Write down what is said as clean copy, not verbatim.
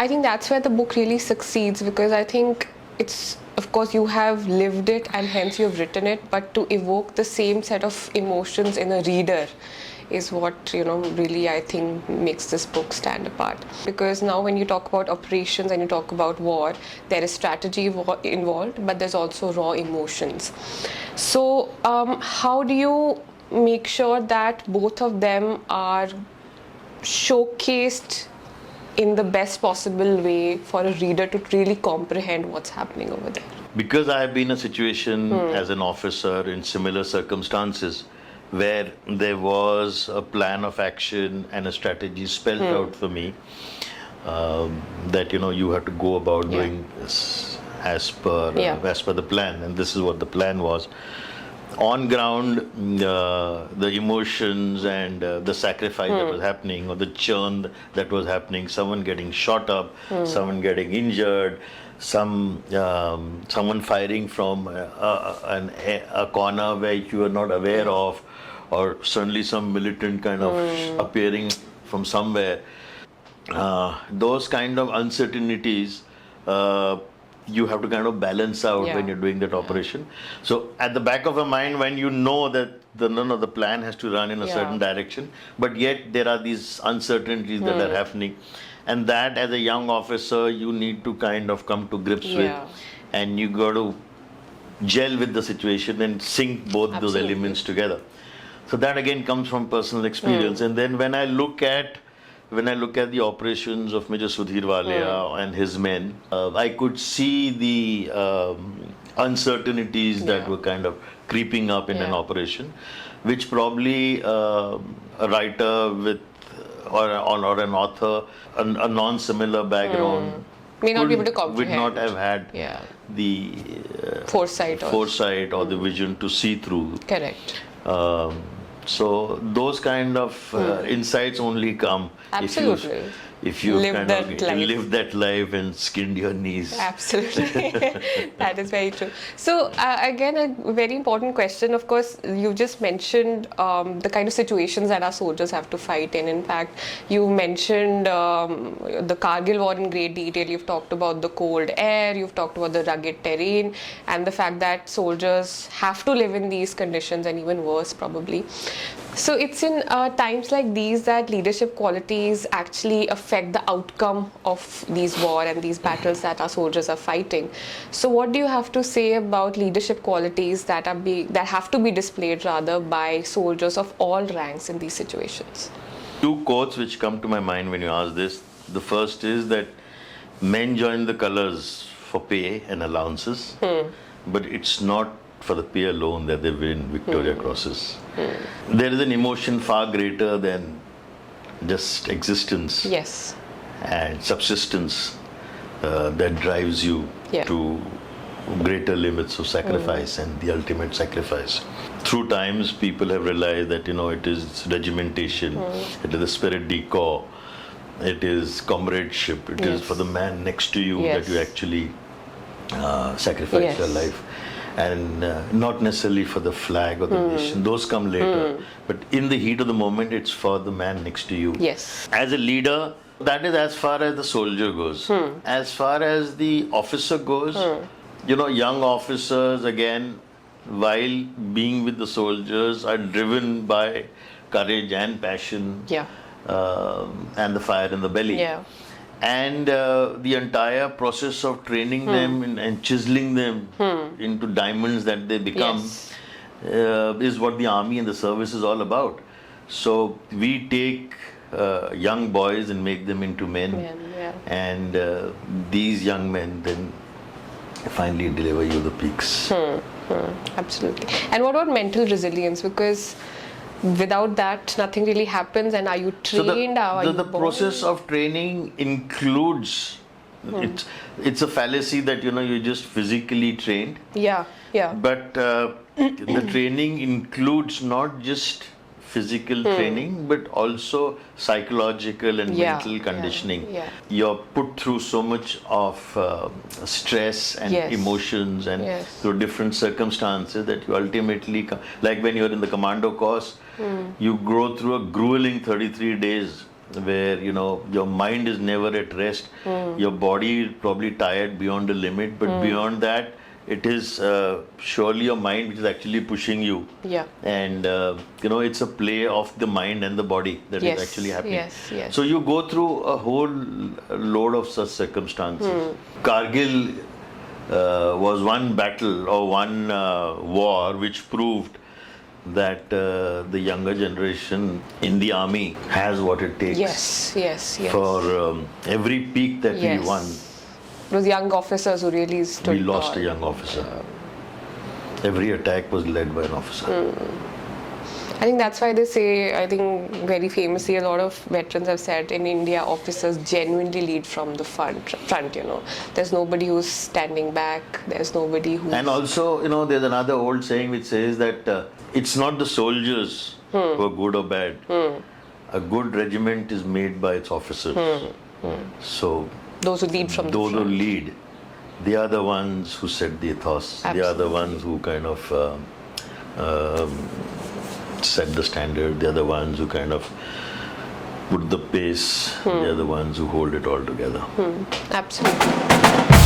I think that's where the book really succeeds, because I think it's, of course, you have lived it and hence you've written it, but to evoke the same set of emotions in a reader is what, really I think makes this book stand apart. Because now when you talk about operations and you talk about war, there is strategy involved, but there's also raw emotions. So how do you make sure that both of them are showcased in the best possible way for a reader to really comprehend what's happening over there? Because I have been in a situation as an officer in similar circumstances where there was a plan of action and a strategy spelled out for me, that you have to go about doing this as per the plan, and this is what the plan was. On ground, the emotions and the sacrifice that was happening, or the churn that was happening, someone getting shot up, someone getting injured, someone firing from a corner where you are not aware of, or suddenly some militant kind of appearing from somewhere. Those kind of uncertainties you have to kind of balance out when you're doing that operation. So at the back of your mind, when you know that the plan has to run in a certain direction, but yet there are these uncertainties that are happening, and that as a young officer you need to kind of come to grips with, and you got to gel with the situation and sync both those elements together. So that again comes from personal experience. And then when I look at the operations of Major Sudhir Walia and his men, I could see the uncertainties that were kind of creeping up in an operation, which probably a writer with or an author, a non-similar background may not be able to comprehend. Would not have had the foresight or the vision to see through. Correct. So those kind of insights only come if you lived that life and skinned your knees. Absolutely. That is very true. So again, a very important question. Of course, you just mentioned the kind of situations that our soldiers have to fight in. In fact, you mentioned the Kargil war in great detail. You've talked about the cold air, you've talked about the rugged terrain, and the fact that soldiers have to live in these conditions, and even worse probably. So it's in times like these that leadership qualities actually affect the outcome of these war and these battles that our soldiers are fighting. So what do you have to say about leadership qualities that have to be displayed rather by soldiers of all ranks in these situations? Two quotes which come to my mind when you ask this. The first is that men join the colors for pay and allowances, but it's not for the pay alone that they win Victoria Crosses. There is an emotion far greater than just existence and subsistence that drives you to greater limits of sacrifice and the ultimate sacrifice. Through times, people have realized that it is regimentation, it is the spirit de corps, it is comradeship, it is for the man next to you that you actually sacrifice your life. And not necessarily for the flag or the nation. Those come later. But in the heat of the moment, it's for the man next to you. Yes. As a leader, that is as far as the soldier goes. As far as the officer goes, young officers, again, while being with the soldiers, are driven by courage and passion and the fire in the belly. And the entire process of training them and chiseling them into diamonds that they become is what the army and the service is all about. So we take young boys and make them into men, and these young men then finally deliver you the peaks. Absolutely. And what about mental resilience? Because without that, nothing really happens. And are you trained? So the process of training includes, it's a fallacy that you're just physically trained. But the training includes not just physical training, but also psychological and mental conditioning. You're put through so much of stress and emotions and through different circumstances that you ultimately, like when you're in the commando course, you go through a grueling 33 days where your mind is never at rest. Your body is probably tired beyond the limit, but beyond that, it is surely your mind which is actually pushing you. Yeah. And it's a play of the mind and the body that is actually happening. Yes. So you go through a whole load of such circumstances. Kargil was one battle or one war which proved that the younger generation in the army has what it takes. Yes. For every peak that we won, Those young officers who really stood we lost tall. a young officer. Every attack was led by an officer. I think that's why they say, I think very famously, a lot of veterans have said in India, officers genuinely lead from the front. There's nobody who's standing back. There's nobody who's... And also, there's another old saying which says that it's not the soldiers who are good or bad. A good regiment is made by its officers. So those who lead from the those who front. lead, they are the ones who set the ethos. They are the ones who kind of set the standard. They are the ones who kind of put the pace. They are the ones who hold it all together. Absolutely.